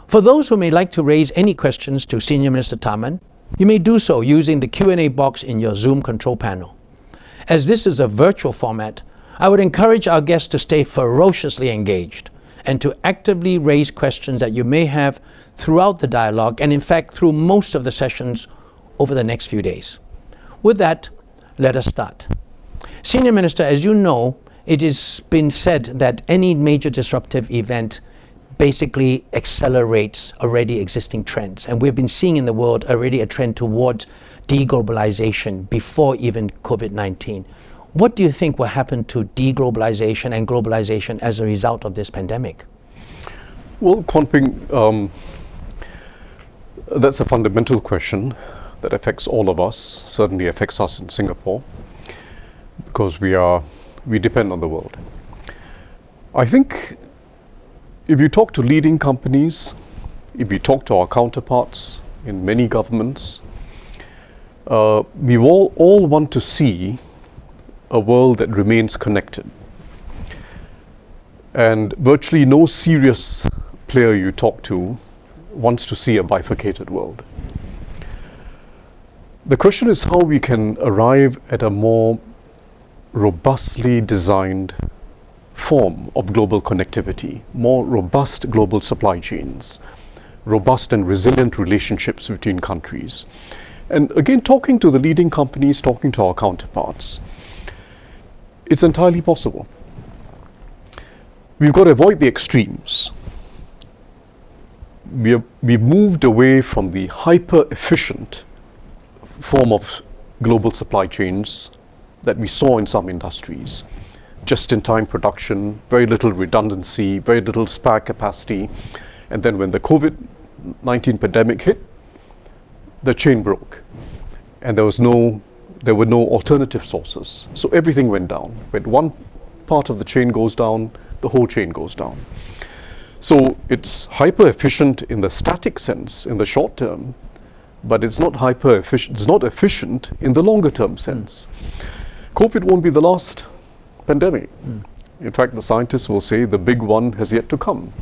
For those who may like to raise any questions to Senior Minister Tharman, you may do so using the Q&A box in your Zoom control panel. As this is a virtual format, I would encourage our guests to stay ferociously engaged and to actively raise questions that you may have throughout the dialogue and in fact through most of the sessions over the next few days. With that, let us start. Senior Minister, as you know, it has been said that any major disruptive event basically accelerates already existing trends. And we've been seeing in the world already a trend towards deglobalization before even COVID-19. What do you think will happen to deglobalization and globalization as a result of this pandemic? Well, Kuan Ping, that's a fundamental question that affects all of us, certainly affects us in Singapore, because we depend on the world. I think if you talk to leading companies, if you talk to our counterparts in many governments, we all want to see a world that remains connected. And virtually no serious player you talk to wants to see a bifurcated world. The question is how we can arrive at a more robustly designed form of global connectivity, more robust global supply chains, robust and resilient relationships between countries. And again, talking to the leading companies, talking to our counterparts, it's entirely possible. We've got to avoid the extremes. We've moved away from the hyper-efficient form of global supply chains that we saw in some industries. Just-in-time production, very little redundancy, very little spare capacity. And then when the COVID-19 pandemic hit, the chain broke. And there were no alternative sources. So everything went down. When one part of the chain goes down, the whole chain goes down. So it's hyper-efficient in the static sense, in the short term, but it's not hyper-efficient, it's not efficient in the longer-term sense. COVID won't be the last pandemic. In fact, the scientists will say the big one has yet to come.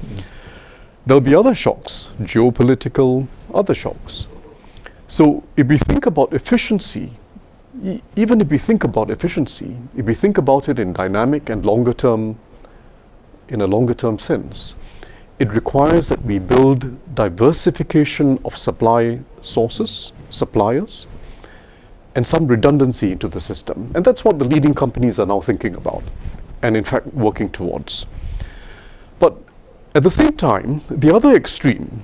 There'll be other shocks, geopolitical, other shocks. So if we think about efficiency, even if we think about efficiency, if we think about it in dynamic and in a longer term sense, it requires that we build diversification of supply sources, suppliers, and some redundancy into the system. And that's what the leading companies are now thinking about, and in fact working towards. But at the same time, the other extreme,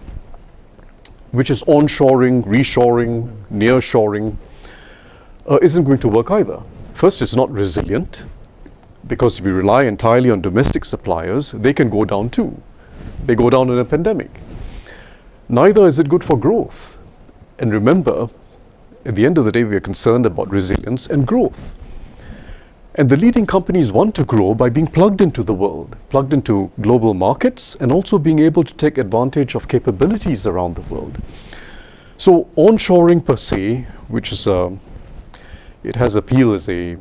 which is onshoring, reshoring, nearshoring, isn't going to work either. First, it's not resilient, because if we rely entirely on domestic suppliers, they can go down too. They go down in a pandemic. Neither is it good for growth. And remember, at the end of the day, we are concerned about resilience and growth. And the leading companies want to grow by being plugged into the world, plugged into global markets, and also being able to take advantage of capabilities around the world. So onshoring per se, which is it has appeal as a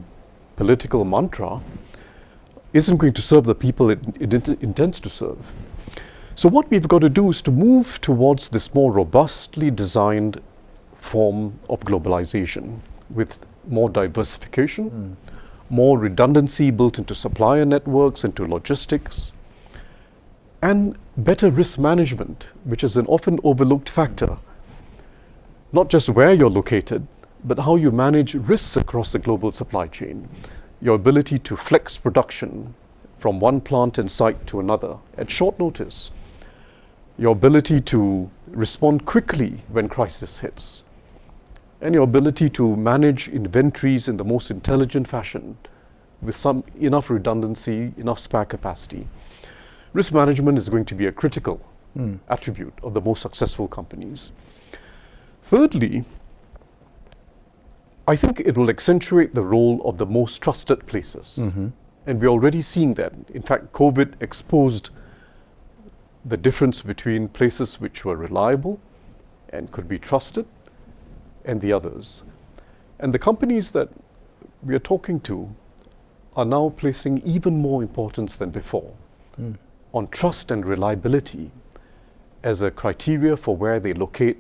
political mantra, isn't going to serve the people it intends to serve. So what we've got to do is to move towards this more robustly designed form of globalization with more diversification, more redundancy built into supplier networks, into logistics, and better risk management, which is an often overlooked factor. Not just where you're located, but how you manage risks across the global supply chain. Your ability to flex production from one plant and site to another at short notice. Your ability to respond quickly when crisis hits. And your ability to manage inventories in the most intelligent fashion with enough redundancy, enough spare capacity. Risk management is going to be a critical attribute of the most successful companies. Thirdly, I think it will accentuate the role of the most trusted places. And we're already seeing that. In fact, COVID exposed the difference between places which were reliable and could be trusted and the others. And the companies that we are talking to are now placing even more importance than before on trust and reliability as a criteria for where they locate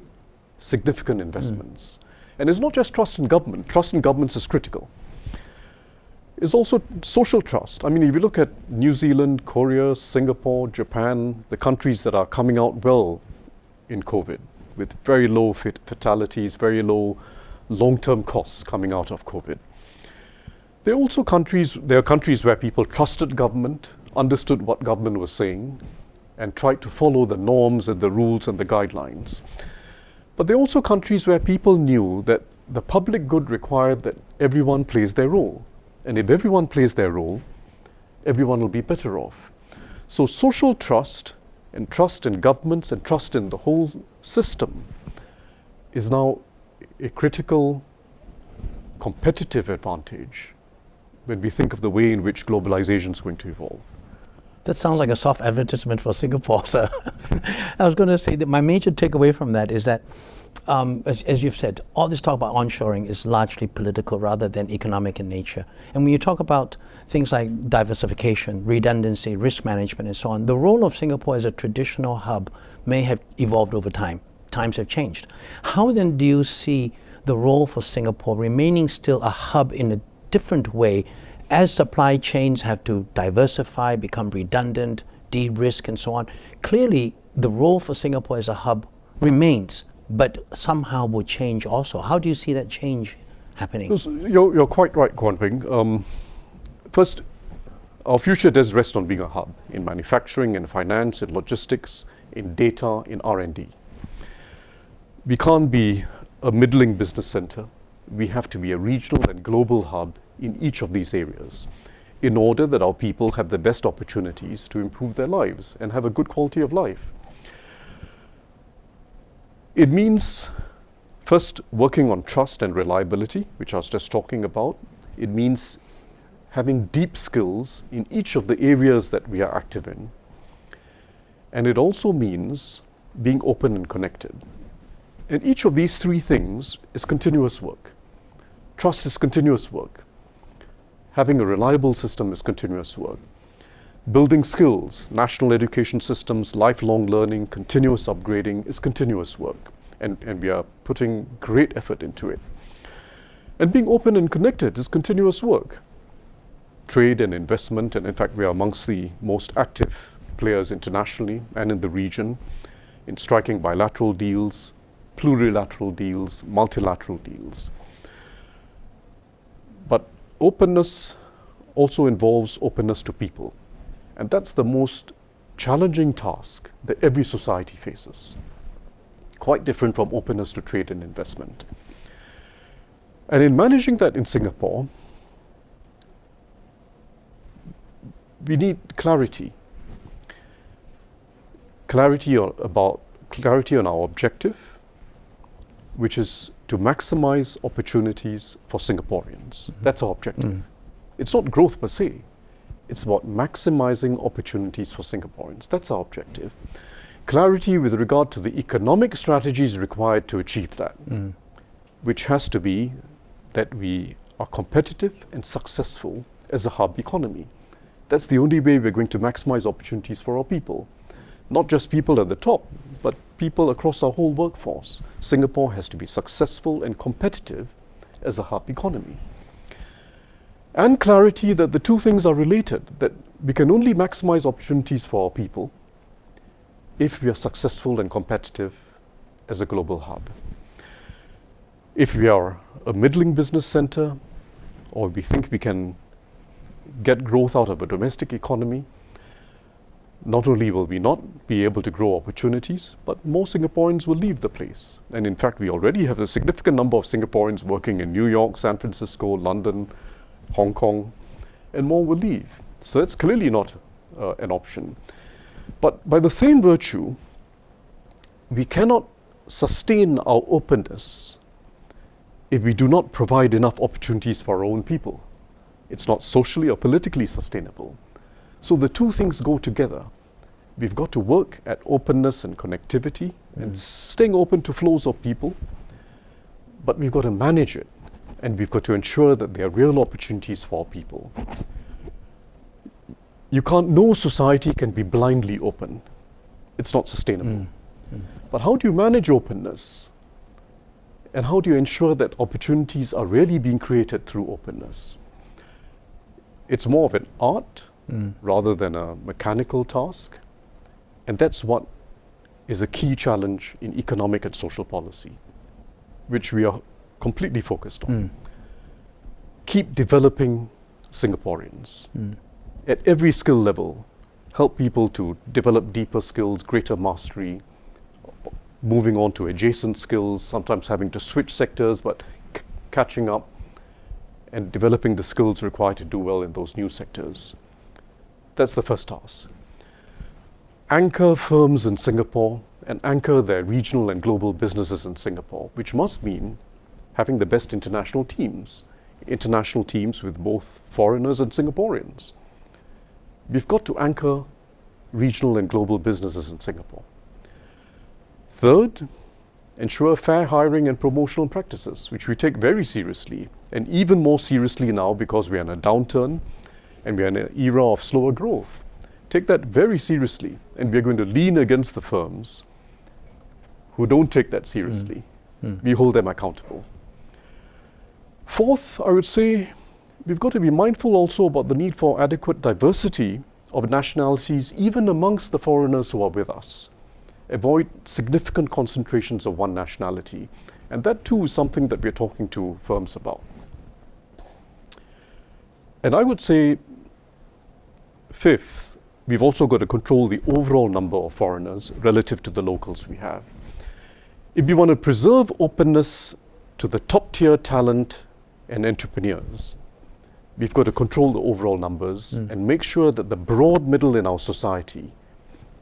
significant investments. And it's not just trust in government. Trust in governments is critical. It's also social trust. I mean, if you look at New Zealand, Korea, Singapore, Japan, the countries that are coming out well in COVID, with very low fatalities, very low long-term costs coming out of COVID. There are countries where people trusted government, understood what government was saying, and tried to follow the norms and the rules and the guidelines. But there are also countries where people knew that the public good required that everyone plays their role. And if everyone plays their role, everyone will be better off. So social trust and trust in governments and trust in the whole system is now a critical competitive advantage when we think of the way in which globalization is going to evolve. That sounds like a soft advertisement for Singapore, sir. I was going to say that my major takeaway from that is that, as you've said, all this talk about onshoring is largely political rather than economic in nature. And when you talk about things like diversification, redundancy, risk management, and so on, the role of Singapore as a traditional hub may have evolved over time. Times have changed. How then do you see the role for Singapore remaining still a hub in a different way as supply chains have to diversify, become redundant, de-risk, and so on? Clearly, the role for Singapore as a hub remains, but somehow will change also. How do you see that change happening? You're quite right, Kuan Ping. First, our future does rest on being a hub in manufacturing, in finance, in logistics, in data, in R&D. We can't be a middling business center. We have to be a regional and global hub in each of these areas in order that our people have the best opportunities to improve their lives and have a good quality of life. It means first working on trust and reliability, which I was just talking about. It means having deep skills in each of the areas that we are active in. And it also means being open and connected. And each of these three things is continuous work. Trust is continuous work. Having a reliable system is continuous work. Building skills, national education systems, lifelong learning, continuous upgrading is continuous work. And we are putting great effort into it. And being open and connected is continuous work. Trade and investment, and in fact we are amongst the most active players internationally and in the region in striking bilateral deals, plurilateral deals, multilateral deals. But openness also involves openness to people. And that's the most challenging task that every society faces. Quite different from openness to trade and investment. And in managing that in Singapore, we need clarity. Clarity on our objective, which is to maximize opportunities for Singaporeans. That's our objective. It's not growth per se. It's about maximizing opportunities for Singaporeans. That's our objective. Clarity with regard to the economic strategies required to achieve that, which has to be that we are competitive and successful as a hub economy. That's the only way we're going to maximize opportunities for our people. Not just people at the top, but people across our whole workforce. Singapore has to be successful and competitive as a hub economy. And clarity that the two things are related, that we can only maximize opportunities for our people if we are successful and competitive as a global hub. If we are a middling business center, or we think we can get growth out of a domestic economy, not only will we not be able to grow opportunities, but more Singaporeans will leave the place. And in fact, we already have a significant number of Singaporeans working in New York, San Francisco, London, Hong Kong, and more will leave. So that's clearly not an option. But by the same virtue, we cannot sustain our openness if we do not provide enough opportunities for our own people. It's not socially or politically sustainable. So the two things go together. We've got to work at openness and connectivity and staying open to flows of people, but we've got to manage it, and we've got to ensure that there are real opportunities for people. No society can be blindly open. It's not sustainable. But how do you manage openness? And how do you ensure that opportunities are really being created through openness? It's more of an art rather than a mechanical task. And that's what is a key challenge in economic and social policy, which we are completely focused on. Keep developing Singaporeans at every skill level. Help people to develop deeper skills, greater mastery, moving on to adjacent skills, sometimes having to switch sectors, but catching up and developing the skills required to do well in those new sectors. That's the first task. Anchor firms in Singapore and anchor their regional and global businesses in Singapore, which must mean having the best international teams with both foreigners and Singaporeans. We've got to anchor regional and global businesses in Singapore. Third, ensure fair hiring and promotional practices, which we take very seriously, and even more seriously now because we are in a downturn and we are in an era of slower growth. Take that very seriously, and we are going to lean against the firms who don't take that seriously. We hold them accountable. Fourth, I would say we've got to be mindful also about the need for adequate diversity of nationalities, even amongst the foreigners who are with us. Avoid significant concentrations of one nationality. And that too is something that we're talking to firms about. And I would say, fifth, we've also got to control the overall number of foreigners relative to the locals we have. If we want to preserve openness to the top tier talent and entrepreneurs, we've got to control the overall numbers and make sure that the broad middle in our society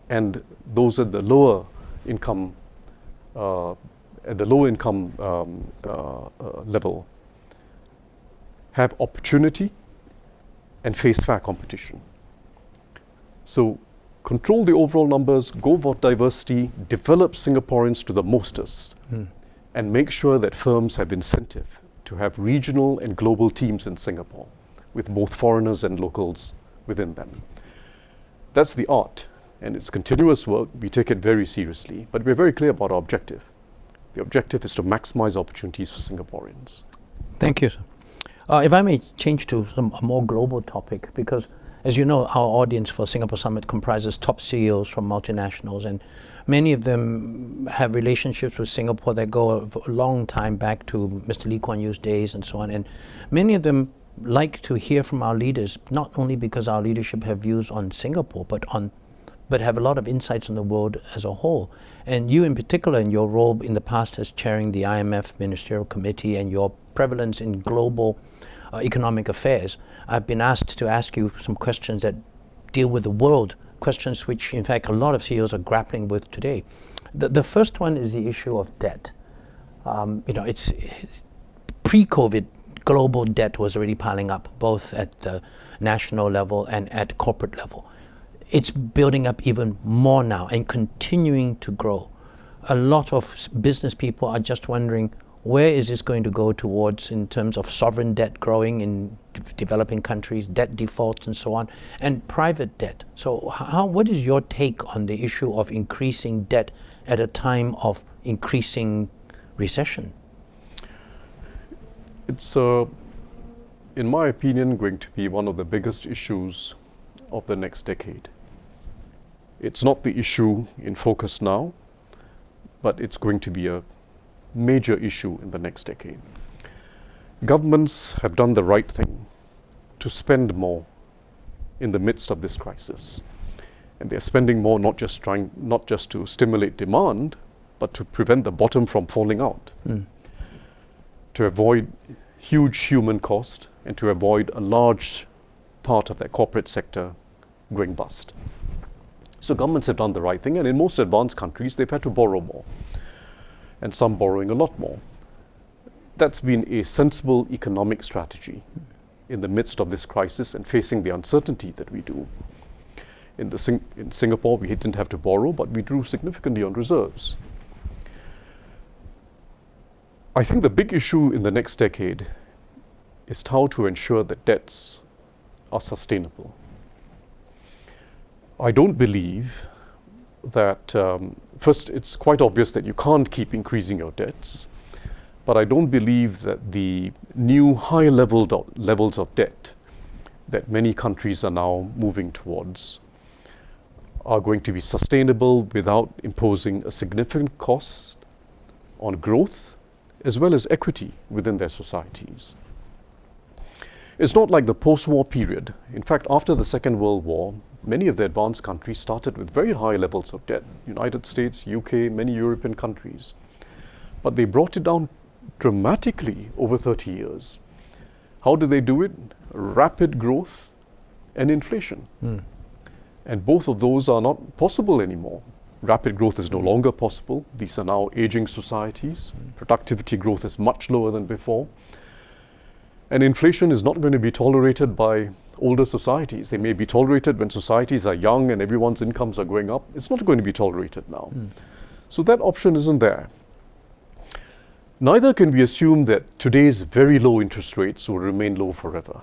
and those at the lower income, level, have opportunity and face fair competition. So control the overall numbers, go for diversity, develop Singaporeans to the mostest, and make sure that firms have incentive to have regional and global teams in Singapore with both foreigners and locals within them. That's the art. And it's continuous work. We take it very seriously, but we're very clear about our objective. The objective is to maximize opportunities for Singaporeans. Thank you, sir. If I may change to a more global topic, because as you know, our audience for Singapore Summit comprises top CEOs from multinationals, and many of them have relationships with Singapore that go a long time back to Mr. Lee Kuan Yew's days and so on. And many of them like to hear from our leaders, not only because our leadership have views on Singapore, but have a lot of insights on the world as a whole. And you in particular, in your role in the past as chairing the IMF Ministerial Committee and your prevalence in global economic affairs, I've been asked to ask you some questions that deal with the world, questions which in fact a lot of CEOs are grappling with today. The first one is the issue of debt. It's pre-COVID, global debt was already piling up, both at the national level and at corporate level. It's building up even more now and continuing to grow. A lot of business people are just wondering, where is this going to go towards in terms of sovereign debt growing in developing countries, debt defaults and so on, and private debt. So what is your take on the issue of increasing debt at a time of increasing recession? It's, in my opinion, going to be one of the biggest issues of the next decade. It's not the issue in focus now, but it's going to be a major issue in the next decade. Governments have done the right thing to spend more in the midst of this crisis. And they're spending more not just to stimulate demand, but to prevent the bottom from falling out. To avoid huge human cost and to avoid a large part of their corporate sector going bust. So governments have done the right thing, and in most advanced countries they've had to borrow more, and some borrowing a lot more. That's been a sensible economic strategy in the midst of this crisis and facing the uncertainty that we do. In Singapore we didn't have to borrow, but we drew significantly on reserves. I think the big issue in the next decade is how to ensure that debts are sustainable. I don't believe that, first, it's quite obvious that you can't keep increasing your debts, but I don't believe that the new high levels of debt that many countries are now moving towards are going to be sustainable without imposing a significant cost on growth as well as equity within their societies. It's not like the post-war period. In fact, after the Second World War, many of the advanced countries started with very high levels of debt. United States, UK, many European countries. But they brought it down dramatically over 30 years. How did they do it? Rapid growth and inflation. And both of those are not possible anymore. Rapid growth is no longer possible. These are now aging societies. Productivity growth is much lower than before. And inflation is not going to be tolerated by older societies. They may be tolerated when societies are young and everyone's incomes are going up. It's not going to be tolerated now. So that option isn't there. Neither can we assume that today's very low interest rates will remain low forever.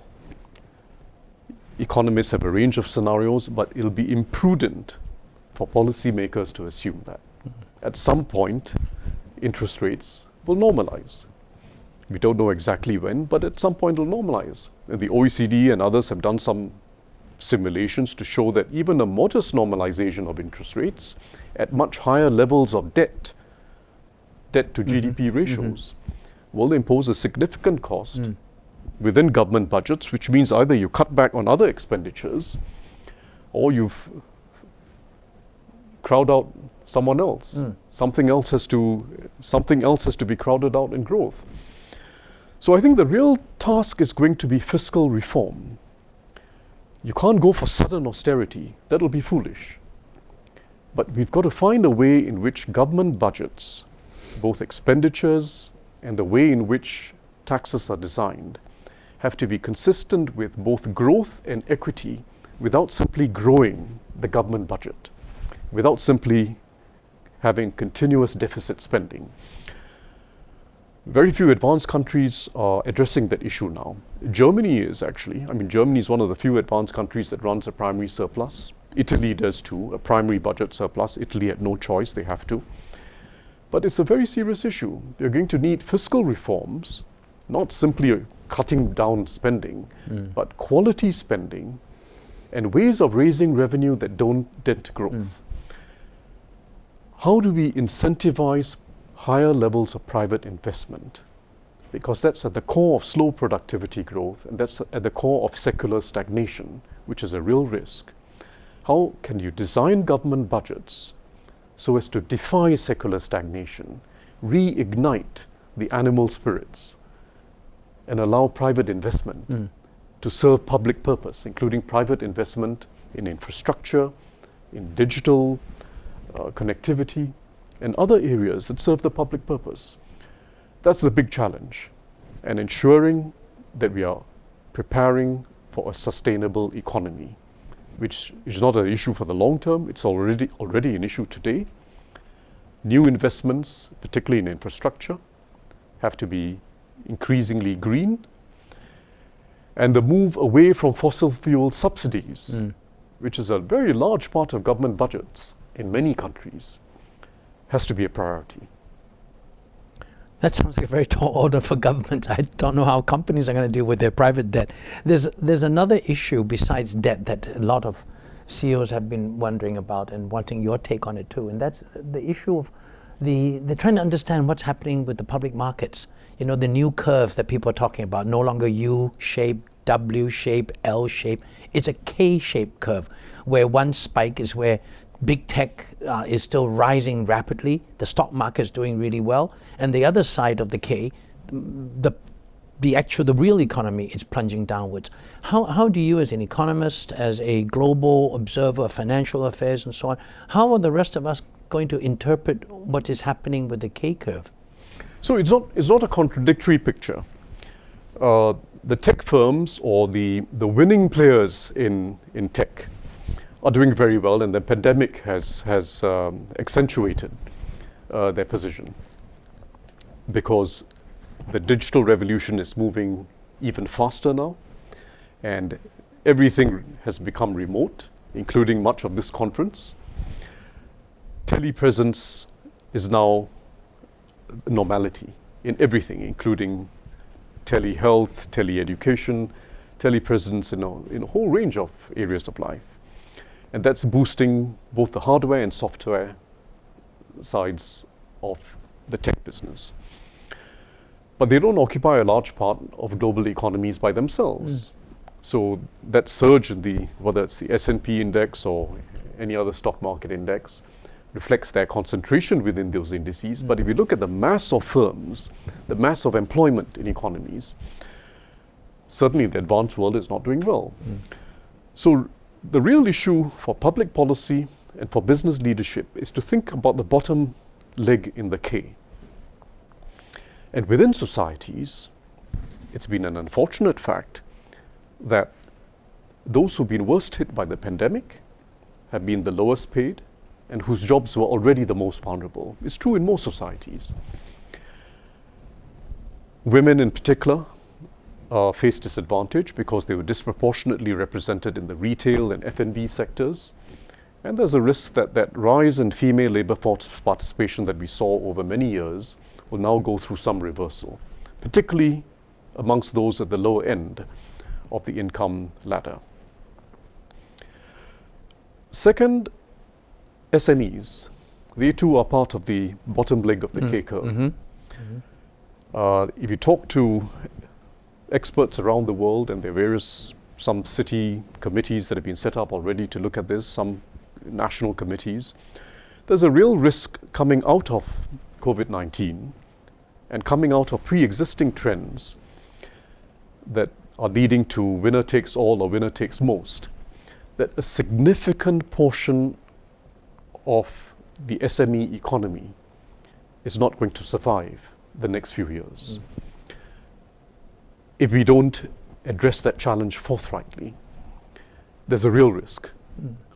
Economists have a range of scenarios, but it'll be imprudent for policymakers to assume that. At some point, interest rates will normalize. We don't know exactly when, but at some point it'll normalize. And the OECD and others have done some simulations to show that even a modest normalization of interest rates at much higher levels of debt to GDP ratios will impose a significant cost within government budgets, which means either you cut back on other expenditures or you've crowd out someone else. Something else has to be crowded out in growth. So I think the real task is going to be fiscal reform. You can't go for sudden austerity. That'll be foolish. But we've got to find a way in which government budgets, both expenditures and the way in which taxes are designed, have to be consistent with both growth and equity without simply growing the government budget, without simply having continuous deficit spending. Very few advanced countries are addressing that issue now. Germany is actually, Germany is one of the few advanced countries that runs a primary surplus. Italy does too, a primary budget surplus. Italy had no choice, they have to. But it's a very serious issue. They're going to need fiscal reforms, not simply cutting down spending, but quality spending and ways of raising revenue that don't dent growth. How do we incentivize higher levels of private investment? Because that's at the core of slow productivity growth, and that's at the core of secular stagnation, which is a real risk. How can you design government budgets so as to defy secular stagnation, reignite the animal spirits, and allow private investment to serve public purpose, including private investment in infrastructure, in digital connectivity, and other areas that serve the public purpose? That's the big challenge, and ensuring that we are preparing for a sustainable economy, which is not an issue for the long term. It's already an issue today. New investments, particularly in infrastructure, have to be increasingly green, and the move away from fossil fuel subsidies, which is a very large part of government budgets in many countries, has to be a priority. That sounds like a very tall order for government. I don't know how companies are going to deal with their private debt. There's another issue besides debt that a lot of CEOs have been wondering about and wanting your take on it too, and that's the issue of they're trying to understand what's happening with the public markets. You know, the new curve that people are talking about, no longer U-shape, W-shape, L-shape. It's a K-shaped curve, where one spike is where big tech is still rising rapidly. The stock market is doing really well. And the other side of the K, the real economy is plunging downwards. How do you, as an economist, as a global observer of financial affairs and so on, how are the rest of us going to interpret what is happening with the K curve? So it's not a contradictory picture. The tech firms, or the winning players in tech, are doing very well, and the pandemic has accentuated their position, because the digital revolution is moving even faster now, and everything has become remote, including much of this conference. telepresence is now normality in everything, including telehealth, teleeducation, telepresence in a whole range of areas of life. And that's boosting both the hardware and software sides of the tech business. But they don't occupy a large part of global economies by themselves. So that surge in whether it's the S&P index or any other stock market index, reflects their concentration within those indices. But if you look at the mass of firms, the mass of employment in economies, certainly the advanced world is not doing well. So the real issue for public policy and for business leadership is to think about the bottom leg in the K. And within societies, it's been an unfortunate fact that those who've been worst hit by the pandemic have been the lowest paid and whose jobs were already the most vulnerable. It's true in most societies. Women in particular face disadvantage because they were disproportionately represented in the retail and F&B sectors. And there's a risk that that rise in female labor force participation that we saw over many years will now go through some reversal, particularly amongst those at the lower end of the income ladder. Second, SMEs. They too are part of the bottom leg of the K curve. If you talk to experts around the world, and there are some city committees that have been set up already to look at this, some national committees, there's a real risk coming out of COVID-19 and coming out of pre-existing trends that are leading to winner takes all or winner takes most, that a significant portion of the SME economy is not going to survive the next few years. If we don't address that challenge forthrightly, there's a real risk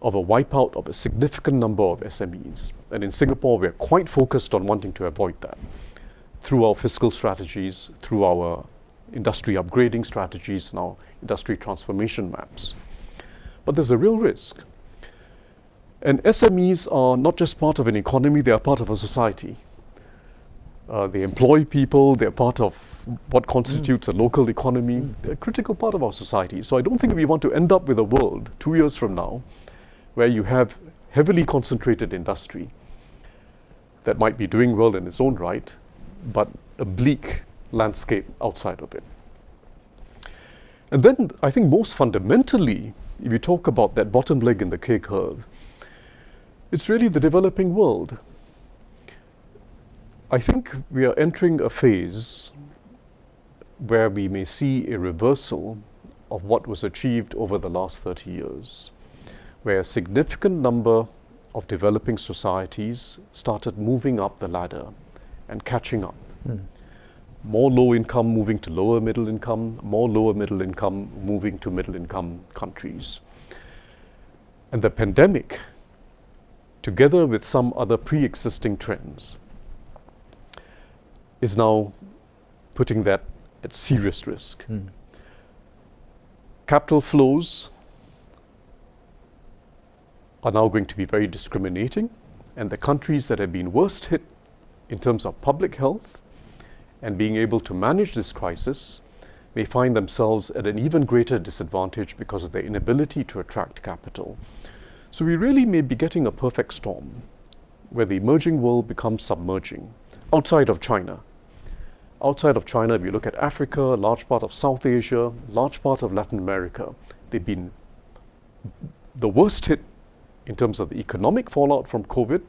of a wipeout of a significant number of SMEs. And in Singapore, we're quite focused on wanting to avoid that through our fiscal strategies, through our industry upgrading strategies, and our industry transformation maps. But there's a real risk. And SMEs are not just part of an economy, they are part of a society. They employ people, they're part of what constitutes a local economy. They're a critical part of our society. So I don't think we want to end up with a world 2 years from now where you have heavily concentrated industry that might be doing well in its own right, but a bleak landscape outside of it. And then I think most fundamentally, if you talk about that bottom leg in the K curve, it's really the developing world. I think we are entering a phase where we may see a reversal of what was achieved over the last 30 years, where a significant number of developing societies started moving up the ladder and catching up. More low income moving to lower middle income, more lower middle income moving to middle income countries. And the pandemic, together with some other pre-existing trends, is now putting that at serious risk. Capital flows are now going to be very discriminating, and the countries that have been worst hit in terms of public health and being able to manage this crisis may find themselves at an even greater disadvantage because of their inability to attract capital. So we really may be getting a perfect storm where the emerging world becomes submerging outside of China. Outside of China, if you look at Africa, a large part of South Asia, large part of Latin America, they've been the worst hit in terms of the economic fallout from COVID,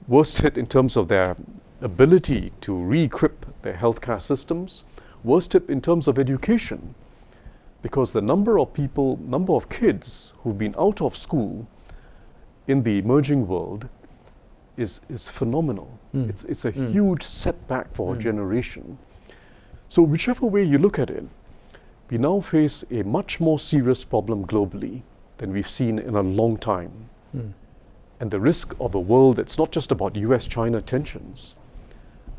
worst hit in terms of their ability to re-equip their healthcare systems, worst hit in terms of education, because the number of kids who've been out of school in the emerging world is phenomenal. It's a huge setback for a generation. So whichever way you look at it, we now face a much more serious problem globally than we've seen in a long time. And the risk of a world that's not just about US-China tensions,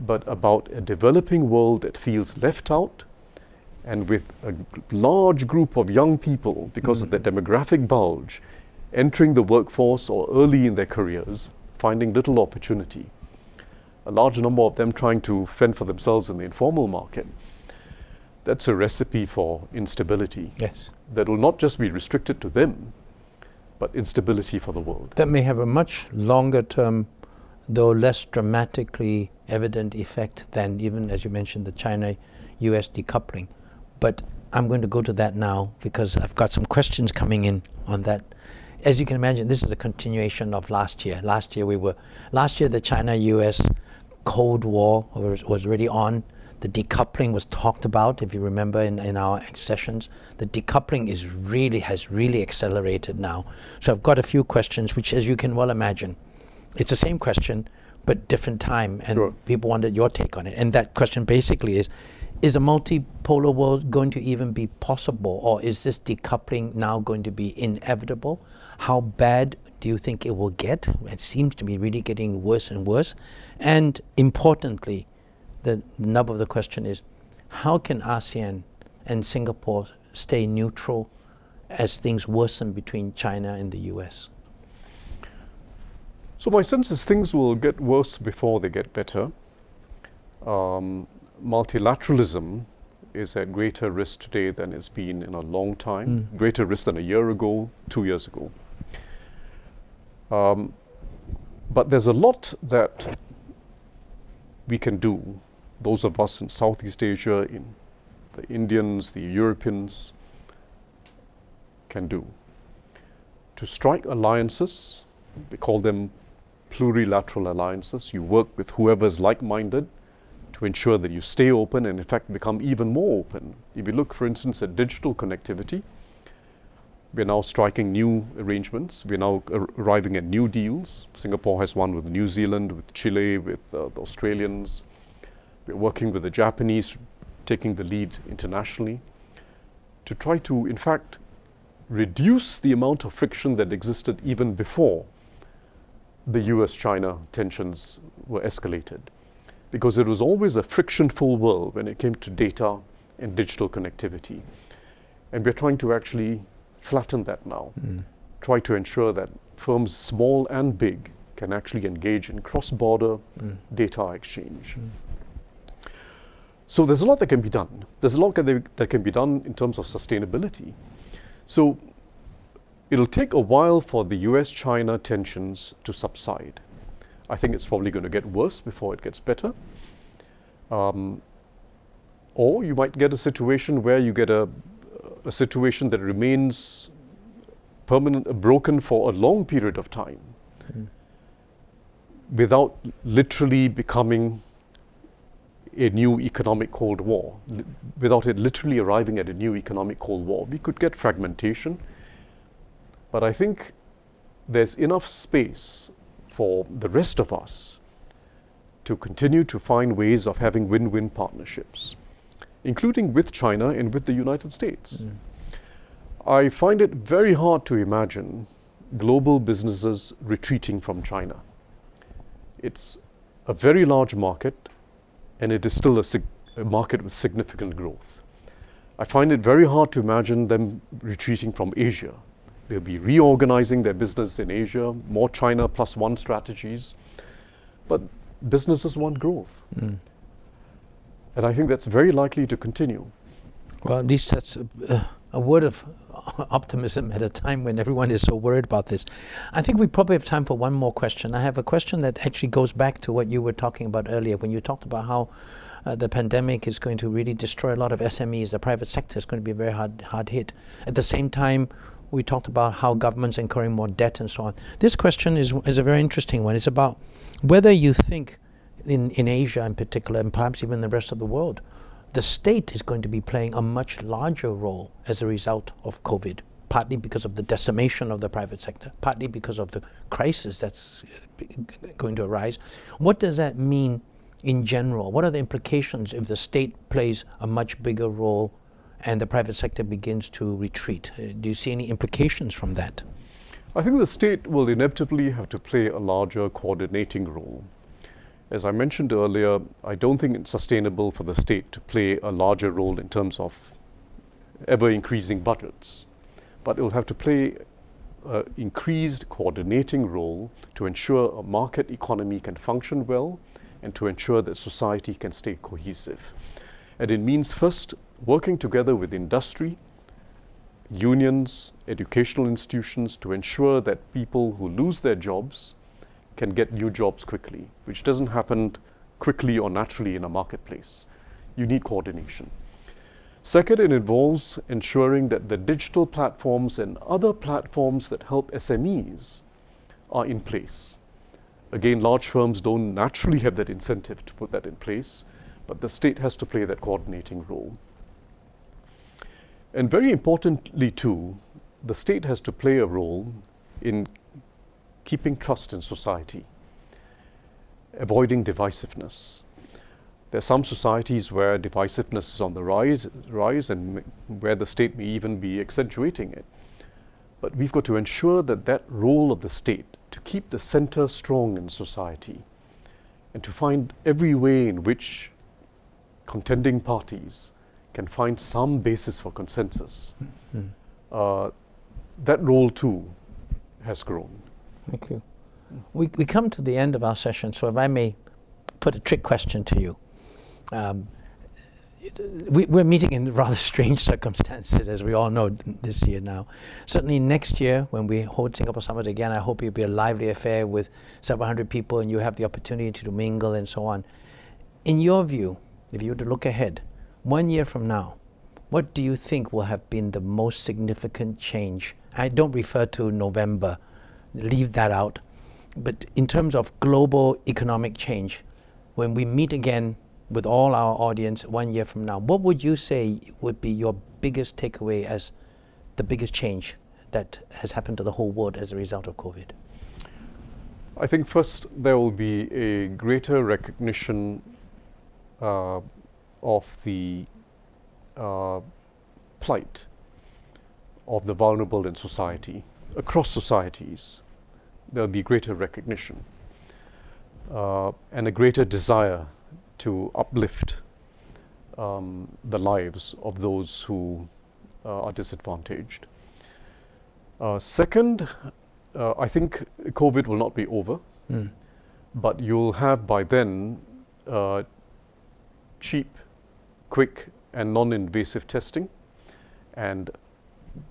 but about a developing world that feels left out, and with a large group of young people, because of the demographic bulge, entering the workforce or early in their careers, finding little opportunity. A large number of them trying to fend for themselves in the informal market. That's a recipe for instability. Yes. That will not just be restricted to them, but instability for the world. That may have a much longer term, though less dramatically evident effect than even, as you mentioned, the China-US decoupling. But I'm going to go to that now because I've got some questions coming in on that. As you can imagine, this is a continuation of last year. Last year the China-US Cold War was already on. The decoupling was talked about, if you remember, in our sessions. The decoupling has really accelerated now. So I've got a few questions, which, as you can well imagine, it's the same question, but different time, and sure. People wanted your take on it. And that question basically is a multipolar world going to even be possible, or is this decoupling now going to be inevitable? How bad do you think it will get? It seems to be really getting worse and worse. And importantly, the nub of the question is, how can ASEAN and Singapore stay neutral as things worsen between China and the US? So my sense is things will get worse before they get better. Multilateralism is at greater risk today than it's been in a long time, greater risk than a year ago, 2 years ago. But there's a lot that we can do, those of us in Southeast Asia, in the Indians, the Europeans, can do. To strike alliances, they call them plurilateral alliances. You work with whoever's like-minded to ensure that you stay open and in fact become even more open. If you look, for instance, at digital connectivity, we're now striking new arrangements. We're now arriving at new deals. Singapore has one with New Zealand, with Chile, with the Australians. We're working with the Japanese, taking the lead internationally to try to, in fact, reduce the amount of friction that existed even before the US-China tensions were escalated. Because it was always a friction-full world when it came to data and digital connectivity. And we're trying to actually flatten that now. Try to ensure that firms small and big can actually engage in cross-border data exchange. So there's a lot that can be done. There's a lot that can be done in terms of sustainability. So it'll take a while for the US-China tensions to subside. I think it's probably going to get worse before it gets better. Or you might get a situation where you get a situation that remains broken for a long period of time without literally becoming a new economic Cold War, without it literally arriving at a new economic Cold War. We could get fragmentation, but I think there's enough space for the rest of us to continue to find ways of having win-win partnerships, including with China and with the United States. I find it very hard to imagine global businesses retreating from China. It's a very large market, and it is still a market with significant growth. I find it very hard to imagine them retreating from Asia. They'll be reorganizing their business in Asia, more China plus one strategies. But businesses want growth. And I think that's very likely to continue. Well, at least that's a word of optimism at a time when everyone is so worried about this. I think we probably have time for one more question. I have a question that actually goes back to what you were talking about earlier when you talked about how the pandemic is going to really destroy a lot of SMEs. The private sector is going to be very hard hit. At the same time, we talked about how governments incurring more debt and so on. This question is a very interesting one. It's about whether you think in Asia in particular, and perhaps even the rest of the world, the state is going to be playing a much larger role as a result of COVID, partly because of the decimation of the private sector, partly because of the crisis that's going to arise. What does that mean in general? What are the implications if the state plays a much bigger role and the private sector begins to retreat? Do you see any implications from that? I think the state will inevitably have to play a larger coordinating role. As I mentioned earlier, I don't think it's sustainable for the state to play a larger role in terms of ever-increasing budgets. But it will have to play an increased coordinating role to ensure a market economy can function well and to ensure that society can stay cohesive. And it means first working together with industry, unions, educational institutions to ensure that people who lose their jobs can get new jobs quickly, which doesn't happen quickly or naturally in a marketplace. You need coordination. Second, it involves ensuring that the digital platforms and other platforms that help SMEs are in place. Again, large firms don't naturally have that incentive to put that in place, but the state has to play that coordinating role. And very importantly too, the state has to play a role in keeping trust in society, avoiding divisiveness. There are some societies where divisiveness is on the rise and where the state may even be accentuating it. But we've got to ensure that that role of the state to keep the center strong in society and to find every way in which contending parties can find some basis for consensus. That role too has grown. Thank you. We come to the end of our session, so if I may put a trick question to you. We're meeting in rather strange circumstances, as we all know this year now. Certainly next year, when we hold Singapore Summit again, I hope it'll be a lively affair with several hundred people and you have the opportunity to mingle and so on. In your view, if you were to look ahead, 1 year from now, what do you think will have been the most significant change? I don't refer to November, leave that out. But in terms of global economic change, when we meet again with all our audience 1 year from now, what would you say would be your biggest takeaway as the biggest change that has happened to the whole world as a result of COVID? I think first there will be a greater recognition of the plight of the vulnerable in society. Across societies, there will be greater recognition and a greater desire to uplift the lives of those who are disadvantaged. Second, I think COVID will not be over, but you'll have by then cheap, quick and non-invasive testing and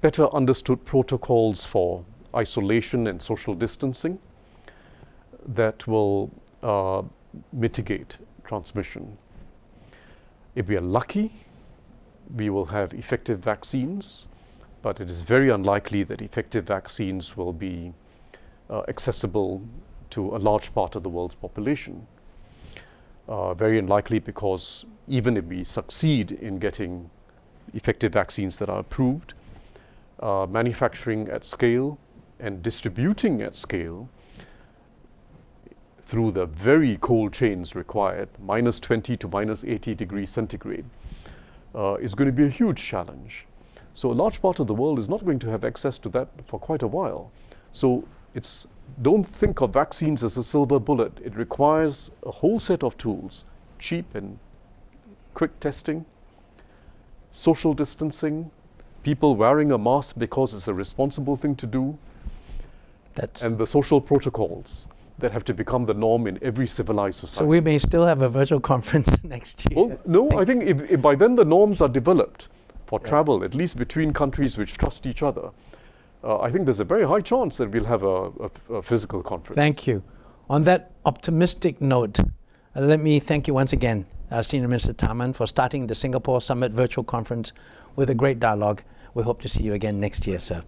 better understood protocols for isolation and social distancing that will mitigate transmission. If we are lucky, we will have effective vaccines, but it is very unlikely that effective vaccines will be accessible to a large part of the world's population. Very unlikely because even if we succeed in getting effective vaccines that are approved, manufacturing at scale and distributing at scale through the very cold chains required, -20 to -80 degrees centigrade, is going to be a huge challenge. So a large part of the world is not going to have access to that for quite a while. So don't think of vaccines as a silver bullet. It requires a whole set of tools, cheap and quick testing, social distancing, people wearing a mask because it's a responsible thing to do, and the social protocols that have to become the norm in every civilized society. So we may still have a virtual conference next year. Well, no, I think if by then the norms are developed for travel, at least between countries which trust each other, I think there's a very high chance that we'll have a physical conference. Thank you. On that optimistic note, let me thank you once again, Senior Minister Tharman, for starting the Singapore Summit virtual conference with a great dialogue. We hope to see you again next year, sir.